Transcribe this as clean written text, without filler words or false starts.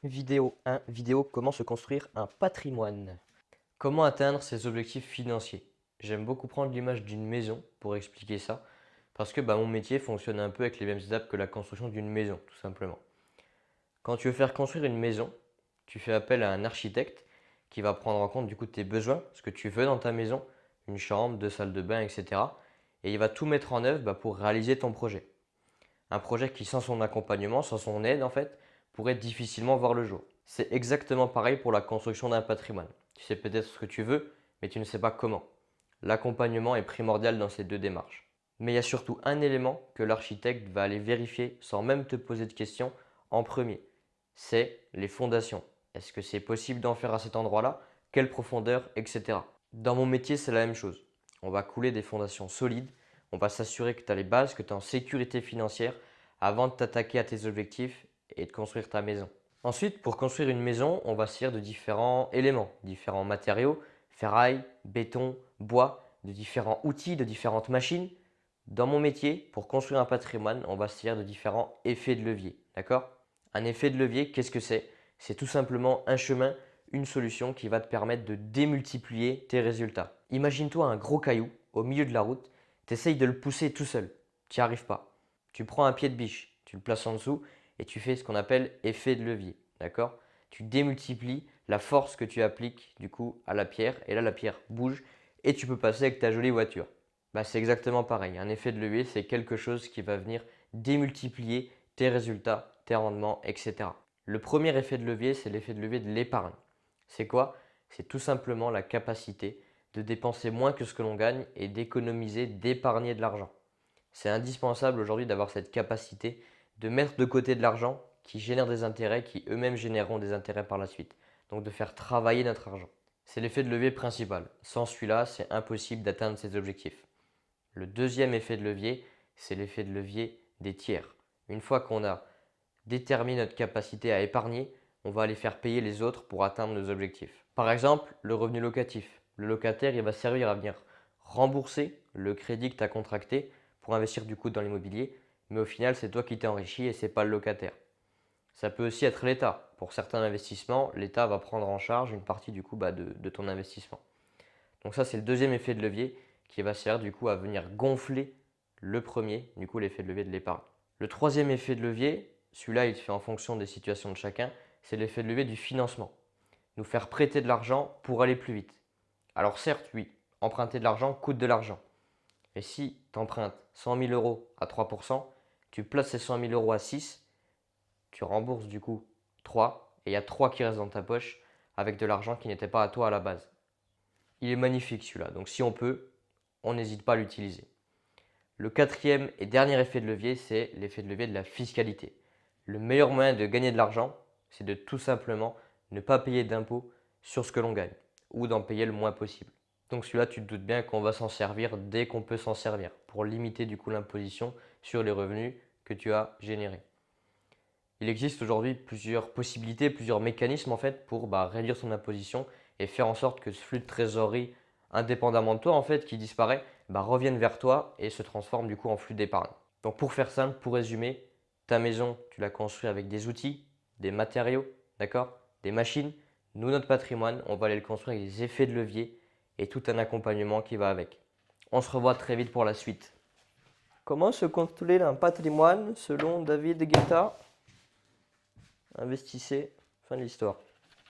Vidéo 1, vidéo comment se construire un patrimoine. Comment atteindre ses objectifs financiers? J'aime beaucoup prendre l'image d'une maison pour expliquer ça, parce que mon métier fonctionne un peu avec les mêmes étapes que la construction d'une maison, tout simplement. Quand tu veux faire construire une maison, tu fais appel à un architecte qui va prendre en compte du coup tes besoins, ce que tu veux dans ta maison, une chambre, deux salles de bain, etc. Et il va tout mettre en œuvre pour réaliser ton projet. Un projet qui, sans son accompagnement, sans son aide, en fait, pourrait difficilement voir le jour. C'est exactement pareil pour la construction d'un patrimoine. Tu sais peut-être ce que tu veux, mais tu ne sais pas comment. L'accompagnement est primordial dans ces deux démarches. Mais il y a surtout un élément que l'architecte va aller vérifier sans même te poser de questions en premier. C'est les fondations. Est-ce que c'est possible d'en faire à cet endroit-là? Quelle profondeur, etc. Dans mon métier, c'est la même chose. On va couler des fondations solides. On va s'assurer que tu as les bases, que tu es en sécurité financière avant de t'attaquer à tes objectifs et de construire ta maison. Ensuite, pour construire une maison, on va se servir de différents éléments, différents matériaux, ferraille, béton, bois, de différents outils, de différentes machines. Dans mon métier, pour construire un patrimoine, on va se servir de différents effets de levier. D'accord? Un effet de levier, qu'est-ce que c'est? C'est tout simplement un chemin, une solution qui va te permettre de démultiplier tes résultats. Imagine-toi un gros caillou au milieu de la route, tu essayes de le pousser tout seul, tu n'y arrives pas. Tu prends un pied de biche, tu le places en dessous et tu fais ce qu'on appelle effet de levier. D'accord? Tu démultiplies la force que tu appliques du coup à la pierre et là la pierre bouge et tu peux passer avec ta jolie voiture. C'est exactement pareil. Un effet de levier, c'est quelque chose qui va venir démultiplier tes résultats, tes rendements, etc. Le premier effet de levier, c'est l'effet de levier de l'épargne. C'est quoi? C'est tout simplement la capacité de dépenser moins que ce que l'on gagne et d'économiser, d'épargner de l'argent. C'est indispensable aujourd'hui d'avoir cette capacité de mettre de côté de l'argent qui génère des intérêts, qui eux-mêmes généreront des intérêts par la suite. Donc de faire travailler notre argent. C'est l'effet de levier principal. Sans celui-là, c'est impossible d'atteindre ses objectifs. Le deuxième effet de levier, c'est l'effet de levier des tiers. Une fois qu'on a déterminé notre capacité à épargner, on va aller faire payer les autres pour atteindre nos objectifs. Par exemple, le revenu locatif. Le locataire, il va servir à venir rembourser le crédit que tu as contracté pour investir du coup dans l'immobilier, mais au final, c'est toi qui t'es enrichi et ce n'est pas le locataire. Ça peut aussi être l'État. Pour certains investissements, l'État va prendre en charge une partie du coup de ton investissement. Donc ça, c'est le deuxième effet de levier qui va servir du coup à venir gonfler le premier, du coup l'effet de levier de l'épargne. Le troisième effet de levier, celui-là il se fait en fonction des situations de chacun, c'est l'effet de levier du financement. Nous faire prêter de l'argent pour aller plus vite. Alors certes, oui, emprunter de l'argent coûte de l'argent. Mais si tu empruntes 100 000 euros à 3%, tu places ces 100 000 euros à 6, tu rembourses du coup 3 et il y a 3 qui restent dans ta poche avec de l'argent qui n'était pas à toi à la base. Il est magnifique celui-là, donc si on peut, on n'hésite pas à l'utiliser. Le quatrième et dernier effet de levier, c'est l'effet de levier de la fiscalité. Le meilleur moyen de gagner de l'argent, c'est de tout simplement ne pas payer d'impôts sur ce que l'on gagne, ou d'en payer le moins possible. Donc celui-là, tu te doutes bien qu'on va s'en servir dès qu'on peut s'en servir, pour limiter du coup l'imposition sur les revenus que tu as générés. Il existe aujourd'hui plusieurs possibilités, plusieurs mécanismes en fait pour réduire son imposition et faire en sorte que ce flux de trésorerie, indépendamment de toi en fait, qui disparaît, revienne vers toi et se transforme du coup en flux d'épargne. Donc pour faire simple, pour résumer, ta maison, tu l'as construite avec des outils, des matériaux, d'accord, des machines. Nous, notre patrimoine, on va aller le construire avec des effets de levier et tout un accompagnement qui va avec. On se revoit très vite pour la suite. Comment se construire un patrimoine selon David Guetta? Investissez. Fin de l'histoire.